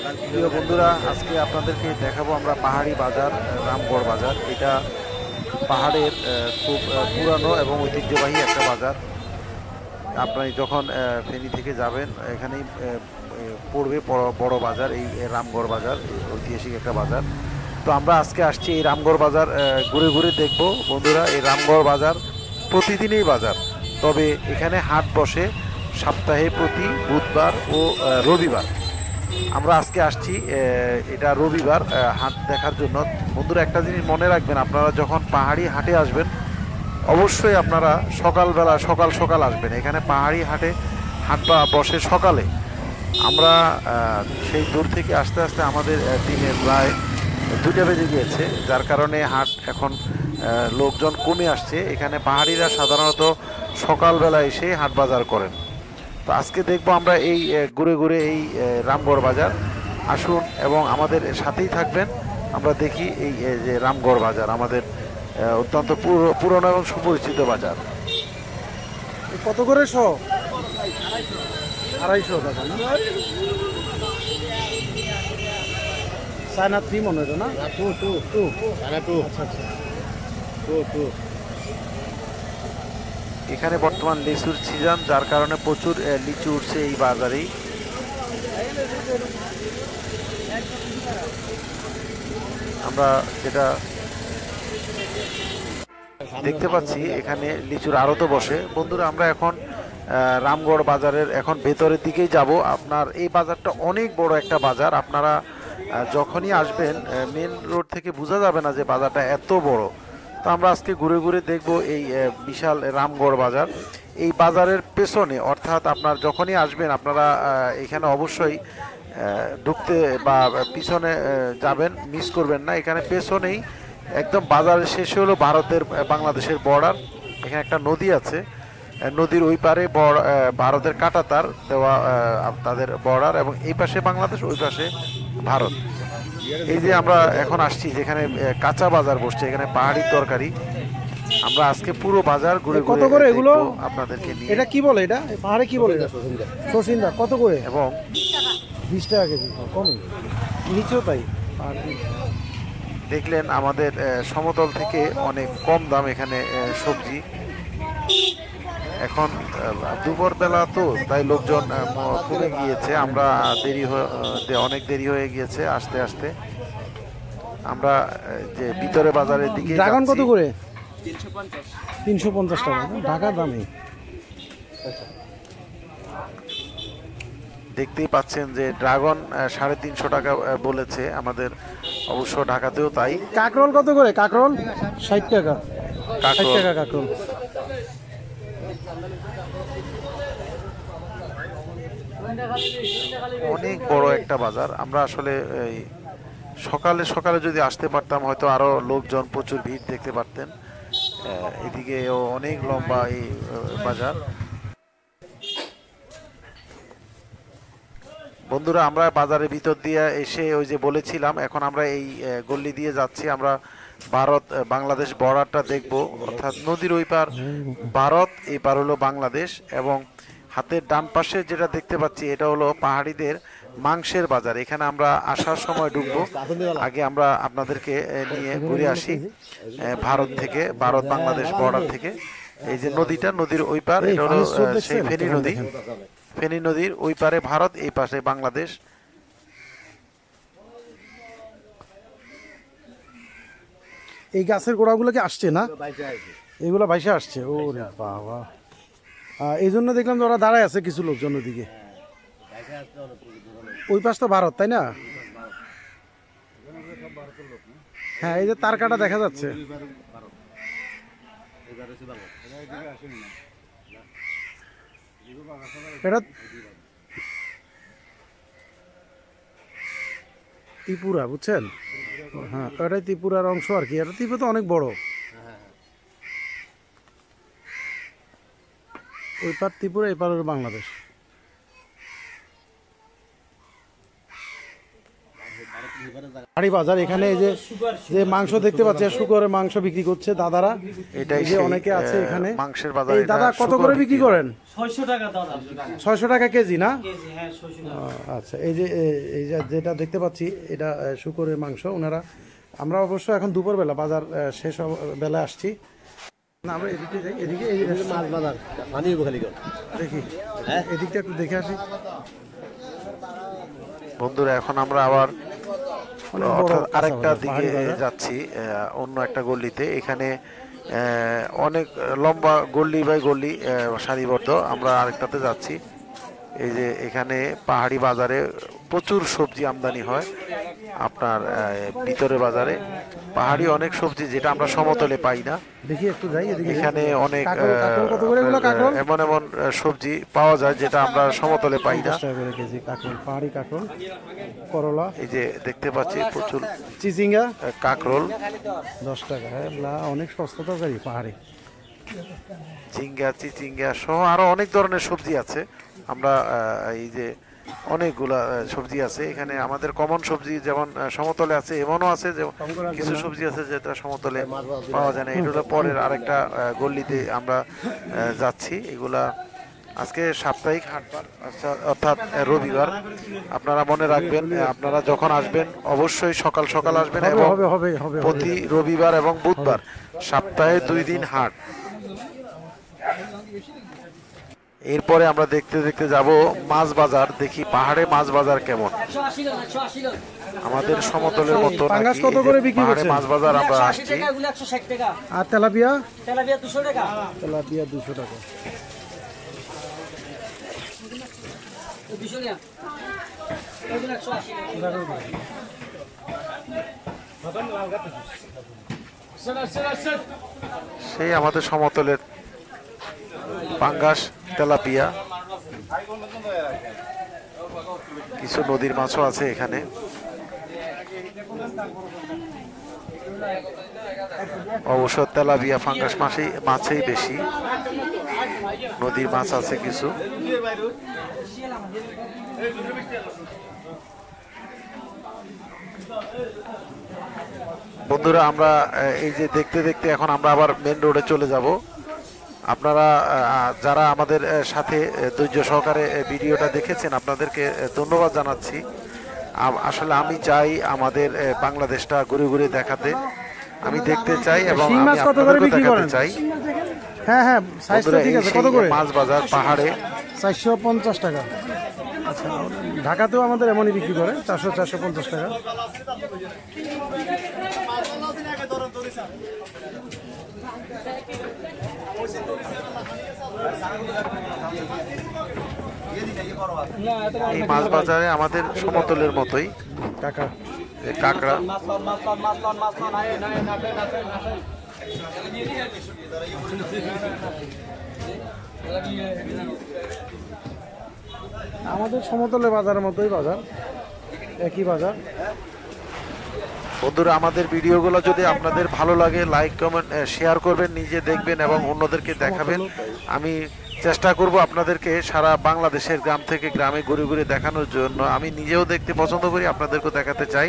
প্রিয় বন্ধুরা, আজকে আপনাদেরকে দেখাবো আমরা পাহাড়ি বাজার, রামগড় বাজার। এটা পাহাড়ের খুব পুরানো এবং ঐতিহ্যবাহী একটা বাজার। আপনি যখন ফেনী থেকে যাবেন, এখানেই পড়বে বড় বাজার, এই রামগড় বাজার, ঐতিহাসিক একটা বাজার। তো আমরা আজকে আসছি এই রামগড় বাজার ঘুরে ঘুরে দেখব। বন্ধুরা, এই রামগড় বাজার প্রতিদিনই বাজার, তবে এখানে হাট বসে সপ্তাহে প্রতি বুধবার ও রবিবার। আমরা আজকে আসছি, এটা রবিবার, হাট দেখার জন্য। বন্ধুরা, একটা জিনিস মনে রাখবেন, আপনারা যখন পাহাড়ি হাটে আসবেন অবশ্যই আপনারা সকালবেলা সকাল সকাল আসবেন। এখানে পাহাড়ি হাটে হাট বসে সকালে। আমরা সেই দূর থেকে আসতে আসতে আমাদের দিনে প্রায় 2টা বেজে গিয়েছে, যার কারণে হাট এখন লোকজন কমে আসছে। এখানে পাহাড়িরা সাধারণত সকালবেলা এসে হাট বাজার করেন। তো আজকে দেখবো আমরা এই ঘুরে ঘুরে এই রামগড় বাজার। আসুন এবং আমাদের সাথেই থাকবেন। আমরা দেখি এই যে রামগড় বাজার, আমাদের অত্যন্ত পুরনো এবং সুপরিচিত বাজার। কত করে শো? 250 টাকা না? চায়না 3 মনে হয় না? Two China two. আচ্ছা আচ্ছা, টু। এখানে বর্তমান লিচুর সিজন, যার কারণে প্রচুর লিচু উঠছে এই বাজারেই। আমরা যেটা দেখতে পাচ্ছি, এখানে লিচুর আড়তও বসে। বন্ধুরা, আমরা এখন রামগড় বাজারের এখন ভেতরের দিকেই যাব। আপনার এই বাজারটা অনেক বড় একটা বাজার। আপনারা যখনই আসবেন মেন রোড থেকে বোঝা যাবে না যে বাজারটা এত বড়। তো আমরা আজকে ঘুরে ঘুরে দেখব এই বিশাল রামগড় বাজার। এই বাজারের পেছনে, অর্থাৎ আপনার যখনই আসবেন আপনারা এখানে অবশ্যই ঢুকতে বা পিছনে যাবেন, মিস করবেন না। এখানে পেছনেই একদম বাজারের শেষে হলো ভারতের বাংলাদেশের বর্ডার। এখানে একটা নদী আছে, নদীর ওই পারে ভারতের কাঁটাতার দেওয়া তাদের বর্ডার, এবং এই পাশে বাংলাদেশ, ওই পাশে ভারত। এই যে আমরা এখন আসছি যেখানে কাঁচা বাজার বসছে, এখানে পাহাড়ি তরকারি। আমরা আজকে পুরো বাজার ঘুরে কত ঘুরে করে এগুলো আপনাদেরকে নিয়ে। এটা কি বলে? এটা পাহাড়ে কি বলে? এটা শশিন্দা। কত করে? এবং 20 টাকা কেজি, কমই। নিচেও তাই। দেখলেন আমাদের সমতল থেকে অনেক কম দাম এখানে সবজি। এখন দুপুর বেলা, তো তাই লোকজন কমে গিয়েছে। আমরা অনেক দেরি হয়ে গিয়েছে আসতে আসতে। আমরা যে ভিতরে বাজারের দিকে ড্রাগন কত যাচ্ছি। করে? 350 টাকা ঢাকা দামে। দেখতেই পাচ্ছেন যে ড্রাগন 350 টাকা বলেছে আমাদের, অবশ্য ঢাকাতেও তাই। কাকরোল কত করে? কাকরোল 60 টাকা। 60 কাঁকরোল। টাকা কাকরোল। অনেক বড় একটা বাজার। আমরা আসলে এই সকালে সকালে যদি আসতে পারতাম, হয়তো আরো লোকজন, প্রচুর ভিড় দেখতে পারতেন। এদিকে অনেক লম্বা এই বাজার। বন্ধুরা, আমরা বাজারের ভিতর দিয়ে এসে, ওই যে বলেছিলাম, এখন আমরা এই গল্লি দিয়ে যাচ্ছি। আমরা ভারত বাংলাদেশ বর্ডারটা দেখব, অর্থাৎ নদীর ওই পার ভারত, এই পার হলো বাংলাদেশ। এবং হাতের ডান পাশে যেটা দেখতে পাচ্ছি, এটা হলো পাহাড়িদের মাংসের বাজার। এখানে আমরা আসার সময় ঢুকবো। আগে আমরা আপনাদেরকে নিয়ে ঘুরে আসি ভারত থেকে, ভারত বাংলাদেশ বর্ডার থেকে। এই যে নদীটা, নদীর ওই পার, এটা হলো সেই ফেনী নদী। ফেনী নদীর ওই পারে ভারত, এই পাশে বাংলাদেশ। এই গাছের গোড়াগুলো কি আসছে না? এগুলো ভাইসে আসছে। ও রে বাবা! এই জন্য দেখলাম যে ওরা দাঁড়ায় আছে কিছু লোকজন ওদিকে। ওই পাশ তো ভারত, তাই না? হ্যাঁ, এই যে তার কাটা দেখা যাচ্ছে। এটা ত্রিপুরা, বুঝছেন? হ্যাঁ, এটাই ত্রিপুরার অংশ আর কি। এটা ত্রিপুরা তো অনেক বড়। ওই পার ত্রিপুরা, এই পার হলো বাংলাদেশ। পাহাড়ি বাজার। এখানে এই যে যে মাংস দেখতে পাচ্ছি, শুকরের মাংস বিক্রি করছে দাদারা। এটাই এই যে অনেকে আছে এখানে মাংসের বাজার। এই দাদা কত করে বিক্রি করেন? 600 টাকা দাদা। 600 টাকা কেজি না? কেজি, হ্যাঁ 600 টাকা। আচ্ছা, এই যে যেটা দেখতে পাচ্ছি এটা শুকরের মাংস। ওনারা, আমরা অবশ্য এখন দুপুরবেলা বাজার শেষ বেলা আসছি না, আমরা এদিকে যাই। এদিকে এই মাছ বাজার পানি খালি দেখি, এদিকটা একটু দেখে আসি। বন্ধুরা এখন আমরা আবার অনেক বড় অর্থাৎ কাঁচা আরেকটা বাজার, দিকে পাহাড়ি বাজার। যাচ্ছি, অন্য একটা গল্লিতে। এখানে অনেক লম্বা গল্লি বাই গল্লি সারিবদ্ধ। আমরা আরেকটাতে যাচ্ছি। এই যে এখানে পাহাড়ি বাজারে প্রচুর সবজি আমদানি হয়। আপনার ভিতরে বাজারে পাহাড়ি অনেক সবজি যেটা আমরা সমতলে পাই না। দেখি একটু যাই এদিকে। এখানে অনেক কাঁকরোল কত করে এগুলো? কাঁকরোল এমন এমন সবজি পাওয়া যায় যেটা আমরা সমতলে পাই না। 50 টাকা করে কেজি কাঁকরোল, পাহাড়ি কাঁকরোল। করলা, এই যে দেখতে পাচ্ছি প্রচুর চিচিঙ্গা কাঁকরোল, 10 টাকা। হ্যাঁ, অনেক সস্তা তরকারি পাহাড়ি। ঝিঙ্গা, চিচিঙ্গা সহ আরো অনেক ধরনের সবজি আছে। আমরা এই যে অনেকগুলা সবজি আছে এখানে। আমাদের কমন সবজি যেমন সমতলে আছে, এমনও আছে যে কিছু সবজি আছে যেটা সমতলে পাওয়া যায় না। এটা হলো পরের আরেকটা গল্লিতে আমরা যাচ্ছি। এগুলা আজকে সাপ্তাহিক হাটবার, অর্থাৎ রবিবার। আপনারা মনে রাখবেন, আপনারা যখন আসবেন অবশ্যই সকাল সকাল আসবেন এবং হবে হবে হবে প্রতি রবিবার এবং বুধবার সপ্তাহে 2 দিন হাট। এরপরে আমরা দেখতে দেখতে যাব মাছ বাজার। দেখি পাহাড়ে মাছ বাজার কেমন। 180 টাকা, 180 টাকা। আমাদের সমতলের মতো পাঙ্গাস নাকি কত করে বিক্রি পাহাড়ে করছেন? মাছ বাজার আমরা 180 আসছি। টাকা, এগুলো 160 টাকা। আর তেলাপিয়া? তেলাপিয়া 200 টাকা। তেলাপিয়া 200 টাকা। 200 টাকা। এগুলো 180 টাকা। সেই আমাদের সমতলের পাঙ্গাস, তেলাপিয়া, কিছু নদীর মাছও আছে এখানে। অবশ্য তেলাপিয়া পাঙ্গাস মাছেই বেশি, নদীর মাছ আছে কিছু। বন্ধুরা আমরা এই যে দেখতে দেখতে এখন আমরা আবার মেন রোডে চলে যাব। আপনারা যারা আমাদের সাথে ধৈর্য সহকারে ভিডিওটা দেখেছেন আপনাদেরকে ধন্যবাদ জানাচ্ছি। আসলে আমি চাই আমাদের বাংলাদেশটা ঘুরে ঘুরে দেখাতে, আমি দেখতে চাই এবং শিং আমি মাছ কত করে আপনাদেরকে বিক্রি দেখাতে করেন? চাই। হ্যাঁ হ্যাঁ, সাইজটা বন্ধুরা, ঠিক এই আছে। সেই কত করে? মাছ বাজার পাহাড়ে 450 টাকা। আচ্ছা, ঢাকাতেও আমাদের এমনই বিক্রি করে, 400 450 টাকা। এই মাছ বাজারে আমাদের সমতলের মতোই টাকা কাঁকড়া, আমাদের সমতলের বাজারের মতোই বাজার, একই বাজার। বন্ধুরা আমাদের ভিডিওগুলো যদি আপনাদের ভালো লাগে লাইক কমেন্ট শেয়ার করবেন, নিজে দেখবেন এবং অন্যদেরকে দেখাবেন। আমি চেষ্টা করব আপনাদেরকে সারা বাংলাদেশের গ্রাম থেকে গ্রামে ঘুরে ঘুরে দেখানোর জন্য। আমি নিজেও দেখতে পছন্দ করি, আপনাদেরকেও দেখাতে চাই।